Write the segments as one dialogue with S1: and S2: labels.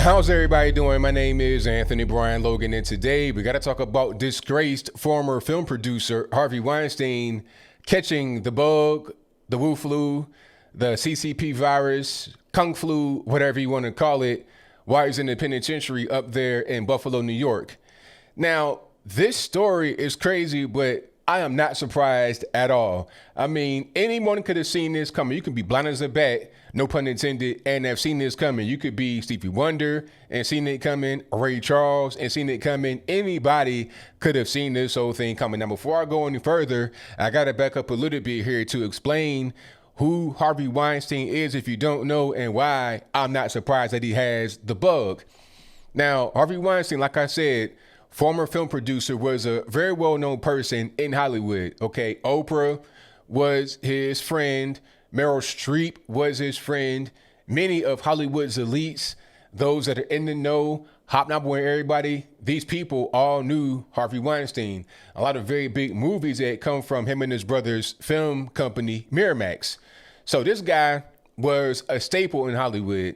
S1: How's everybody doing? My name is Anthony Brian Logan, and today we got to talk about disgraced former film producer Harvey Weinstein catching the bug, the Wu flu, the CCP virus, Kung flu, whatever you want to call it, while he's in the penitentiary up there in Buffalo, New York. Now, this story is crazy, but I am not surprised at all. I mean, anyone could have seen this coming. You can be blind as a bat, no pun intended, and have seen this coming. You could be Stevie Wonder and seen it coming, Ray Charles and seen it coming. Anybody could have seen this whole thing coming. Now, before I go any further, I got to back up a little bit here to explain who Harvey Weinstein is if you don't know, and why I'm not surprised that he has the bug. Now, Harvey Weinstein, like I said, former film producer, was a very well-known person in Hollywood, okay? Oprah was his friend. Meryl Streep was his friend. Many of Hollywood's elites, those that are in the know, hobnobbing everybody, these people all knew Harvey Weinstein. A lot of very big movies that come from him and his brother's film company, Miramax. So this guy was a staple in Hollywood.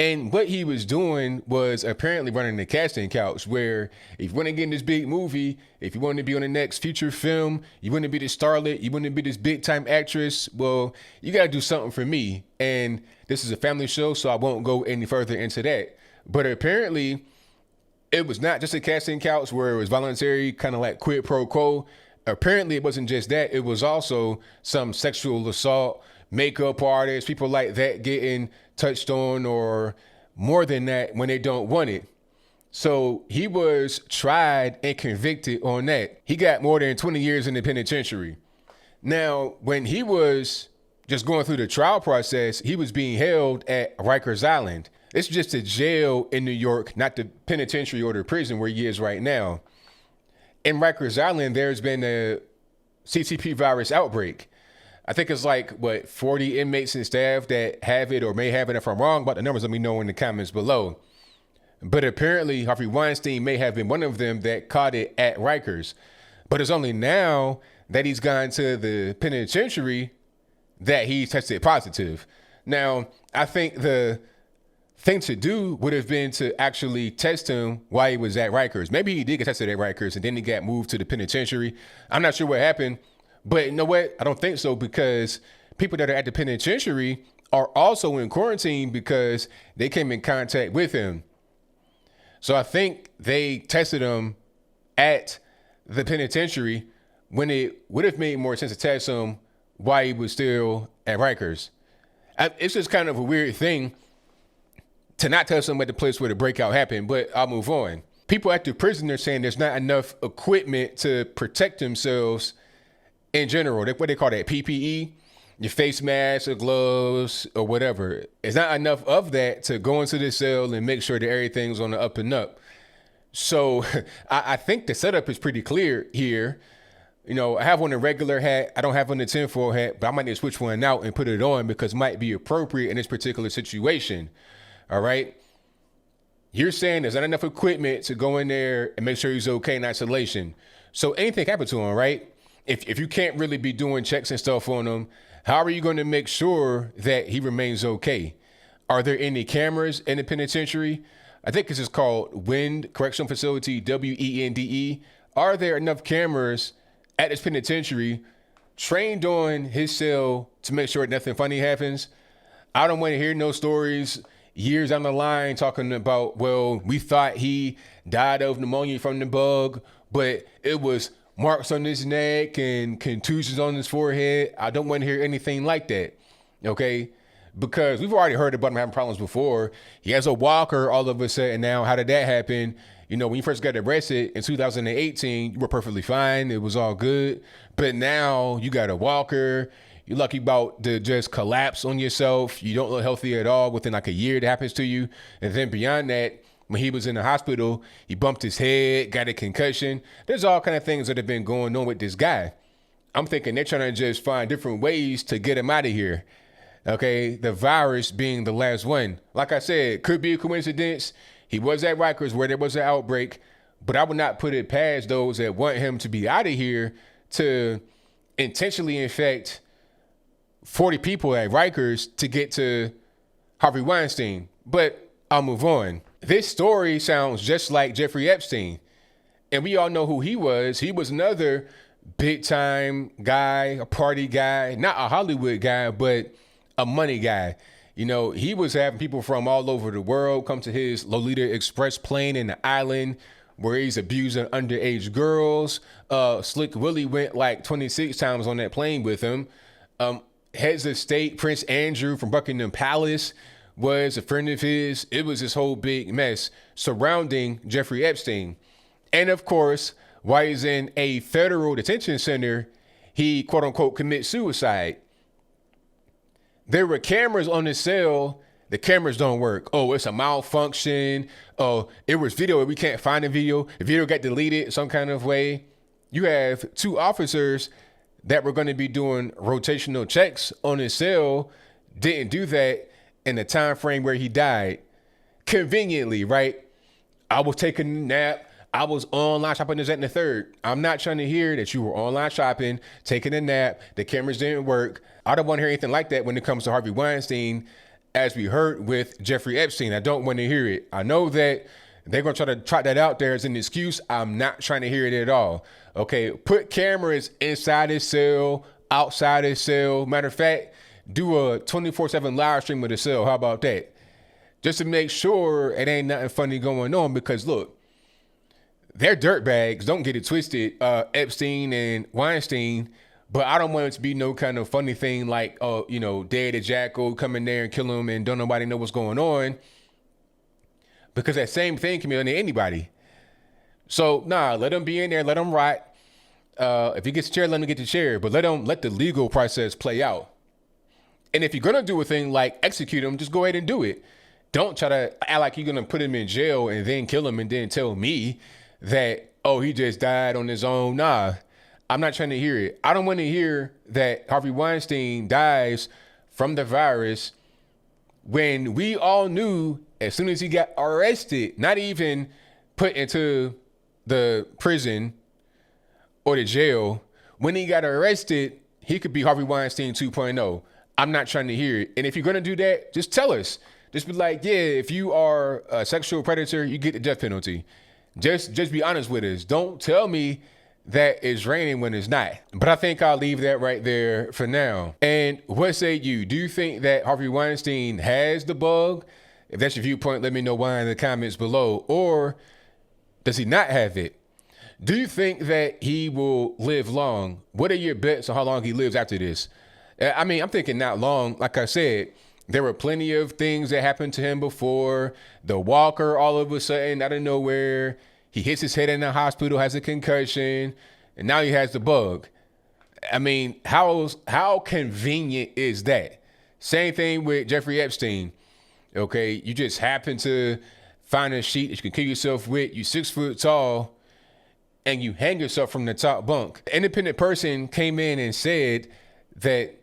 S1: And what he was doing was apparently running the casting couch, where if you want to get in this big movie, if you want to be on the next feature film, you want to be the starlet, you want to be this big time actress, well, you got to do something for me. And this is a family show, so I won't go any further into that. But apparently it was not just a casting couch where it was voluntary, kind of like quid pro quo. Apparently it wasn't just that. It was also some sexual assault, makeup artists, people like that getting touched on, or more than that when they don't want it. So he was tried and convicted on that. He got more than 20 years in the penitentiary. Now, when he was just going through the trial process, he was being held at Rikers Island. It's just a jail in New York, not the penitentiary or the prison where he is right now. In Rikers Island, there's been a CCP virus outbreak. I think it's like, 40 inmates and staff that have it or may have it. If I'm wrong about the numbers, let me know in the comments below. But apparently, Harvey Weinstein may have been one of them that caught it at Rikers. But it's only now that he's gone to the penitentiary that he tested positive. Now, I think the thing to do would have been to actually test him while he was at Rikers. Maybe he did get tested at Rikers and then he got moved to the penitentiary. I'm not sure what happened. But you know what? I don't think so, because people that are at the penitentiary are also in quarantine because they came in contact with him. So I think they tested him at the penitentiary when it would have made more sense to test him while he was still at Rikers. It's just kind of a weird thing to not test him at the place where the breakout happened, but I'll move on. People at the prison are saying there's not enough equipment to protect themselves in general. What they call that PPE, your face mask or gloves or whatever. It's not enough of that to go into the cell and make sure that everything's on the up and up. So I think the setup is pretty clear here. You know, I have on a regular hat. I don't have on the tinfoil hat, but I might need to switch one out and put it on because it might be appropriate in this particular situation. All right. You're saying there's not enough equipment to go in there and make sure he's okay in isolation. So anything can happen to him, right? If you can't really be doing checks and stuff on him, how are you going to make sure that he remains okay? Are there any cameras in the penitentiary? I think this is called Wende Correctional Facility, WENDE. Are there enough cameras at this penitentiary trained on his cell to make sure nothing funny happens? I don't want to hear no stories years down the line talking about, well, we thought he died of pneumonia from the bug, but it was marks on his neck and contusions on his forehead. I don't want to hear anything like that, okay? Because we've already heard about him having problems before. He has a walker all of a sudden now. How did that happen? You know, when you first got arrested in 2018, you were perfectly fine. It was all good. But now you got a walker. You're lucky about to just collapse on yourself. You don't look healthy at all within like a year. That happens to you. And then beyond that, when he was in the hospital, he bumped his head, got a concussion. There's all kind of things that have been going on with this guy. I'm thinking they're trying to just find different ways to get him out of here. Okay, the virus being the last one. Like I said, could be a coincidence. He was at Rikers where there was an outbreak, but I would not put it past those that want him to be out of here to intentionally infect 40 people at Rikers to get to Harvey Weinstein. But I'll move on. This story sounds just like Jeffrey Epstein. And we all know who he was. He was another big time guy, a party guy, not a Hollywood guy, but a money guy. You know, he was having people from all over the world come to his Lolita Express plane in the island where he's abusing underage girls. Slick Willie went like 26 times on that plane with him. Heads of state, Prince Andrew from Buckingham Palace was a friend of his. It was this whole big mess surrounding Jeffrey Epstein. And of course, while he's in a federal detention center, he quote unquote commits suicide. There were cameras on his cell. The cameras don't work. Oh, it's a malfunction. Oh, it was video. We can't find the video. The video got deleted some kind of way. You have two officers that were going to be doing rotational checks on his cell. Didn't do that in the time frame where he died. Conveniently, right? I was taking a nap. I was online shopping, this, that, and the third. I'm not trying to hear that you were online shopping, taking a nap, the cameras didn't work. I don't want to hear anything like that when it comes to Harvey Weinstein, as we heard with Jeffrey Epstein. I don't want to hear it. I know that they're going to try to trot that out there as an excuse. I'm not trying to hear it at all. Okay, put cameras inside his cell, outside his cell. Matter of fact, do a 24/7 live stream of the cell. How about that? Just to make sure it ain't nothing funny going on, because look, they're dirtbags. Don't get it twisted, Epstein and Weinstein. But I don't want it to be no kind of funny thing like, Daddy Jackal come in there and kill him and don't nobody know what's going on. Because that same thing can be done to anybody. So, let him be in there. Let him rot. If he gets a chair, let him get the chair. But let the legal process play out. And if you're going to do a thing like execute him, just go ahead and do it. Don't try to act like you're going to put him in jail and then kill him and then tell me that, he just died on his own. Nah, I'm not trying to hear it. I don't want to hear that Harvey Weinstein dies from the virus when we all knew as soon as he got arrested, not even put into the prison or the jail, when he got arrested, he could be Harvey Weinstein 2.0. I'm not trying to hear it. And if you're going to do that, just tell us. Just be like, yeah, if you are a sexual predator, you get the death penalty. Just be honest with us. Don't tell me that it's raining when it's not. But I think I'll leave that right there for now. And what say you? Do you think that Harvey Weinstein has the bug? If that's your viewpoint, let me know why in the comments below. Or does he not have it? Do you think that he will live long? What are your bets on how long he lives after this? I mean, I'm thinking not long. Like I said, there were plenty of things that happened to him before. The walker, all of a sudden, out of nowhere, he hits his head in the hospital, has a concussion, and now he has the bug. I mean, how convenient is that? Same thing with Jeffrey Epstein. Okay, you just happen to find a sheet that you can kill yourself with. You're 6 foot tall, and you hang yourself from the top bunk. The independent person came in and said that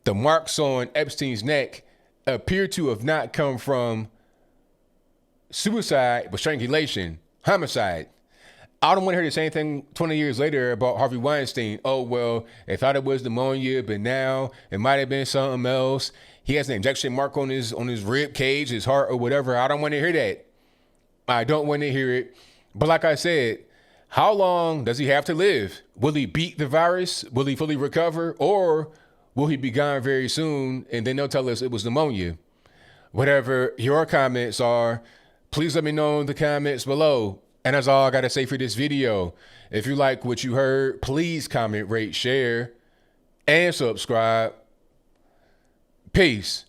S1: the marks on Epstein's neck appear to have not come from suicide, but strangulation, homicide. I don't want to hear the same thing 20 years later about Harvey Weinstein. Oh, well, they thought it was pneumonia, but now it might have been something else. He has an injection mark on his rib cage, his heart, or whatever. I don't want to hear that. I don't want to hear it. But like I said, how long does he have to live? Will he beat the virus? Will he fully recover? Or will he be gone very soon and then they'll tell us it was pneumonia? Whatever your comments are, please let me know in the comments below. And that's all I got to say for this video. If you like what you heard, please comment, rate, share, and subscribe. Peace.